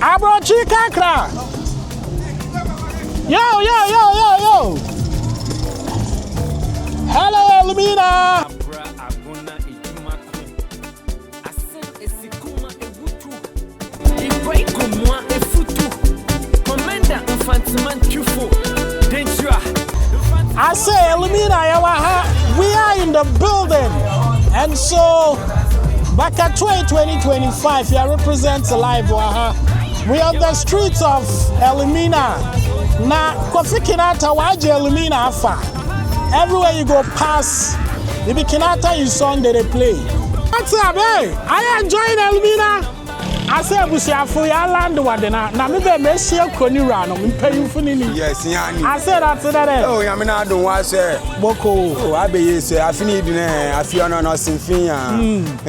Abrochi kakra. Yo. Hello, Elmina. I say, Elmina, we are in the building, and so bakatue 2025 here represents live. We are on the streets of Elmina. Na Kofi Kinata waje Elmina afa. Everywhere you go past, the Kinata is song that they play. What's up, hey? I enjoying Elmina. I say Busiafu ya land wadena. Na me be mesi akoni rano. Me pay you for nini. Yes, yani. I said that today. Oh, ya me na don wa say. Boko. Oh, abe ye say afini di na afi ono no sinfin ya.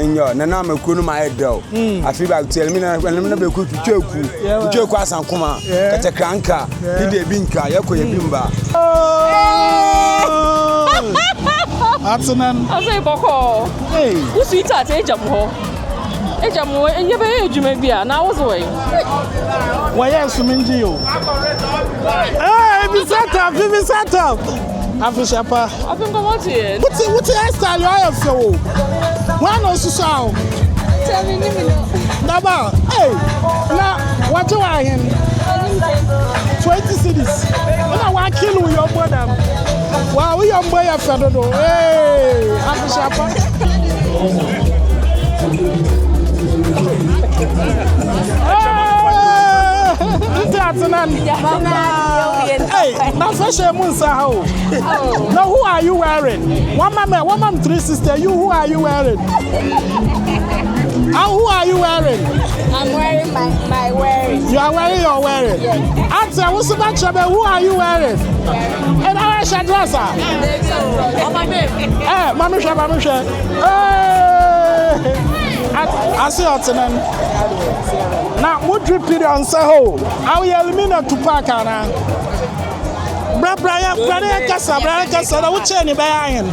Enyo na na makunu ma edel. Afi ba tell me na be ku twetweku asankoma. Kete kranka. Di de binka yako ye bimba. Atsunan. I say Boko. Hey. Who sweet at Ejamo? Ejamo, and you be age maybe. Now was away. Why yes, Minji? Hey, be set up. Afishapa. I've been watching. What's the hairstyle you have for? One or so. Tell me, Daba. Hey, now what do I hear? 20 cities. I want to kill your brother. Wow, we are boy a feather. Hey, Afishapa. Hey, now first now who are you wearing? One mom, three sister. You who are you wearing? Who are you wearing? I'm wearing my wearing. You are wearing your wearing. Yes. Answer, what's about trouble? Who are you wearing? And I should dress her. Mama share. I see what's in now, what drip it on Saho? How you Elmina to park on? Brian Casa, what's any by iron?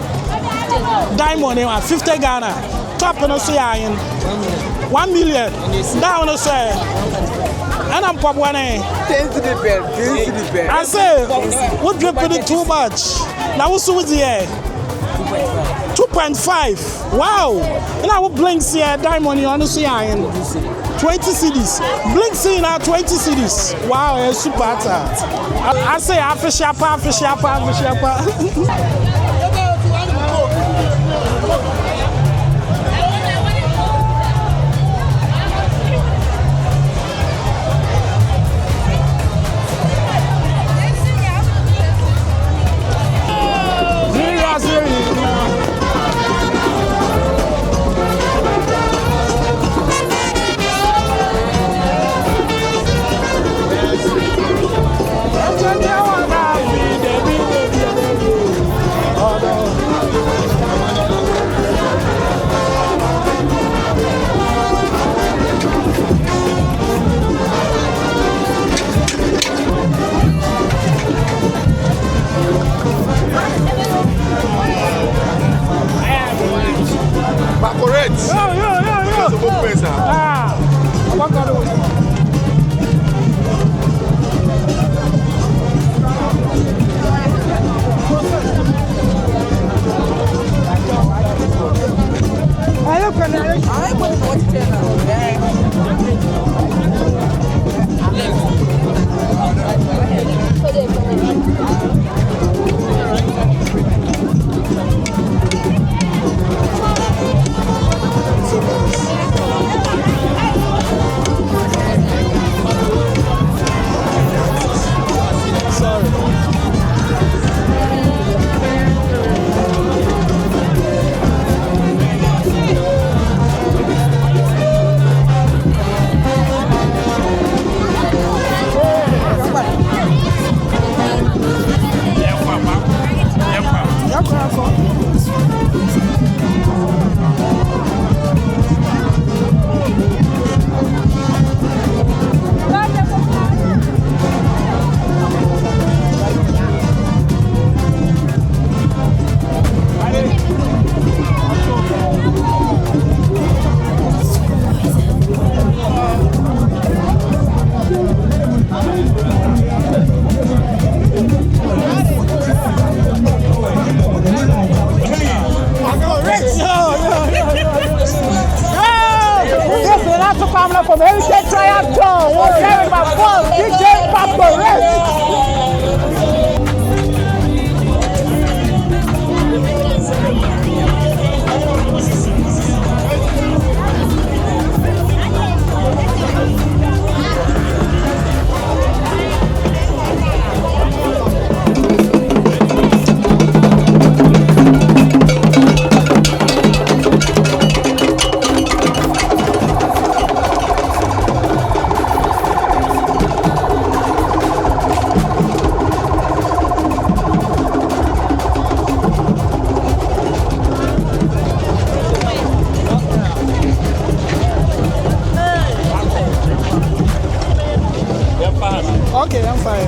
Diamond, 50 Ghana. Top and say iron. 1 million. Down to say. And I'm pop one. I say, what drip it too much? Now, what's with the air? 2.5. Wow. And I will blink see a diamond on the sea iron. 20 cities. Blink see now 20 cities. Wow, it's super hard. I say Afishapa. Heritage Triumph Tour. We're carrying my phone, DJ Paparazzi. Okay, I'm fine.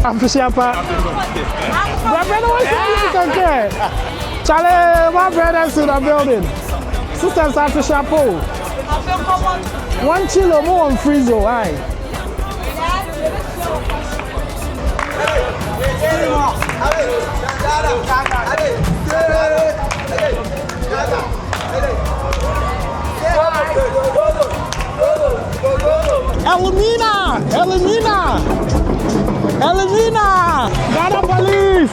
Appreciapa. My brother was saying okay. Charlie, my brother's in the building. Sisters Appreciapo. 1 kilo more on freezer, aye. Elmina! Elmina! Elmina! Ghana police!